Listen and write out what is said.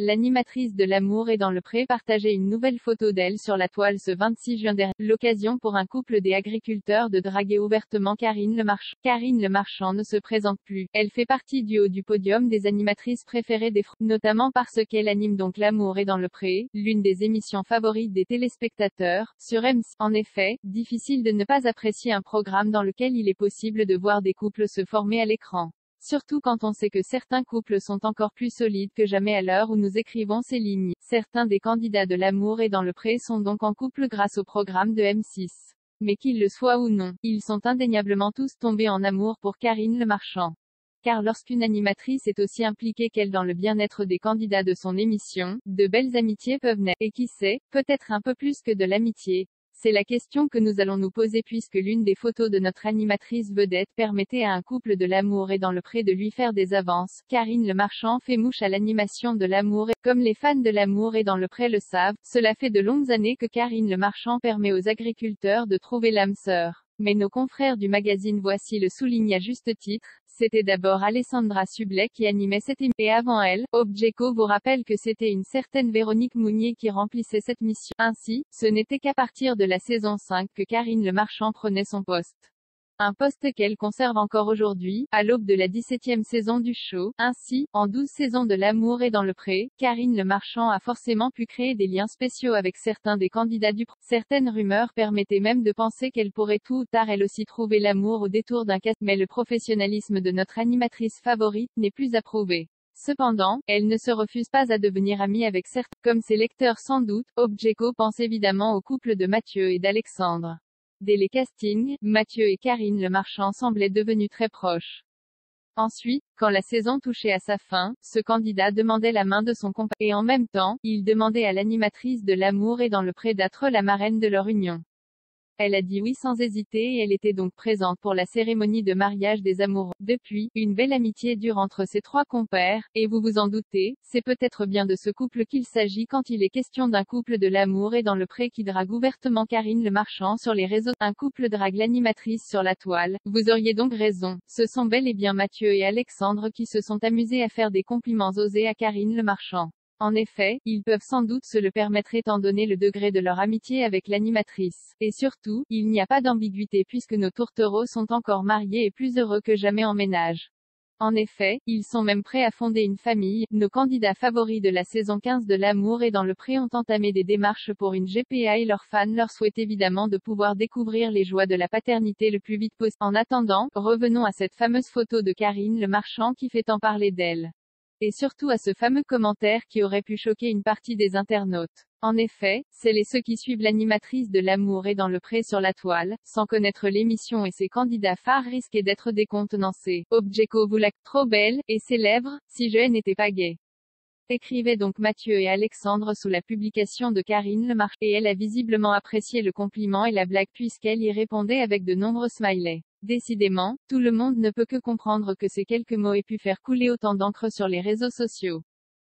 L'animatrice de L'amour est dans le pré partageait une nouvelle photo d'elle sur la toile ce 26 juin dernier. L'occasion pour un couple des agriculteurs de draguer ouvertement Karine Le Marchand. Karine Le Marchand ne se présente plus. Elle fait partie du haut du podium des animatrices préférées des notamment parce qu'elle anime donc L'amour est dans le pré, l'une des émissions favorites des téléspectateurs, sur M6. En effet, difficile de ne pas apprécier un programme dans lequel il est possible de voir des couples se former à l'écran. Surtout quand on sait que certains couples sont encore plus solides que jamais à l'heure où nous écrivons ces lignes. Certains des candidats de L'amour est dans le pré sont donc en couple grâce au programme de M6. Mais qu'ils le soient ou non, ils sont indéniablement tous tombés en amour pour Karine Le Marchand. Car lorsqu'une animatrice est aussi impliquée qu'elle dans le bien-être des candidats de son émission, de belles amitiés peuvent naître. Et qui sait, peut-être un peu plus que de l'amitié. C'est la question que nous allons nous poser puisque l'une des photos de notre animatrice vedette permettait à un couple de L'amour et dans le pré de lui faire des avances. Karine Le Marchand fait mouche à l'animation de L'amour et, comme les fans de L'amour et dans le pré le savent, cela fait de longues années que Karine Le Marchand permet aux agriculteurs de trouver l'âme sœur. Mais nos confrères du magazine Voici le soulignent à juste titre, c'était d'abord Alessandra Sublet qui animait cette émission. Et avant elle, Objeco vous rappelle que c'était une certaine Véronique Mounier qui remplissait cette mission. Ainsi, ce n'était qu'à partir de la saison 5 que Karine Le Marchand prenait son poste. Un poste qu'elle conserve encore aujourd'hui, à l'aube de la 17e saison du show. Ainsi, en 12 saisons de L'amour et dans le pré, Karine Le Marchand a forcément pu créer des liens spéciaux avec certains des candidats du Certaines rumeurs permettaient même de penser qu'elle pourrait tout ou tard elle aussi trouver l'amour au détour d'un casting. Mais le professionnalisme de notre animatrice favorite n'est plus à prouver. Cependant, elle ne se refuse pas à devenir amie avec certains. Comme ses lecteurs sans doute, Objeco pense évidemment au couple de Mathieu et d'Alexandre. Dès les castings, Mathieu et Karine Le Marchand semblaient devenus très proches. Ensuite, quand la saison touchait à sa fin, ce candidat demandait la main de son compagnon. Et en même temps, il demandait à l'animatrice de L'amour et dans le pré d'être la marraine de leur union. Elle a dit oui sans hésiter et elle était donc présente pour la cérémonie de mariage des amoureux. Depuis, une belle amitié dure entre ces trois compères, et vous vous en doutez, c'est peut-être bien de ce couple qu'il s'agit quand il est question d'un couple de L'amour et dans le pré qui drague ouvertement Karine Le Marchand sur les réseaux. Un couple drague l'animatrice sur la toile. Vous auriez donc raison, ce sont bel et bien Mathieu et Alexandre qui se sont amusés à faire des compliments osés à Karine Le Marchand. En effet, ils peuvent sans doute se le permettre étant donné le degré de leur amitié avec l'animatrice. Et surtout, il n'y a pas d'ambiguïté puisque nos tourtereaux sont encore mariés et plus heureux que jamais en ménage. En effet, ils sont même prêts à fonder une famille. Nos candidats favoris de la saison 15 de L'amour et dans le pré ont entamé des démarches pour une GPA et leurs fans leur souhaitent évidemment de pouvoir découvrir les joies de la paternité le plus vite possible. En attendant, revenons à cette fameuse photo de Karine Le Marchand qui fait tant parler d'elle. Et surtout à ce fameux commentaire qui aurait pu choquer une partie des internautes. En effet, celles et ceux qui suivent l'animatrice de L'amour et dans le pré sur la toile, sans connaître l'émission et ses candidats phares risquaient d'être décontenancés. Objeco vous la trop belle, et célèbre, si je n'étais pas gay. Écrivaient donc Mathieu et Alexandre sous la publication de Karine Le Marchand. Et elle a visiblement apprécié le compliment et la blague puisqu'elle y répondait avec de nombreux smileys. Décidément, tout le monde ne peut que comprendre que ces quelques mots aient pu faire couler autant d'encre sur les réseaux sociaux.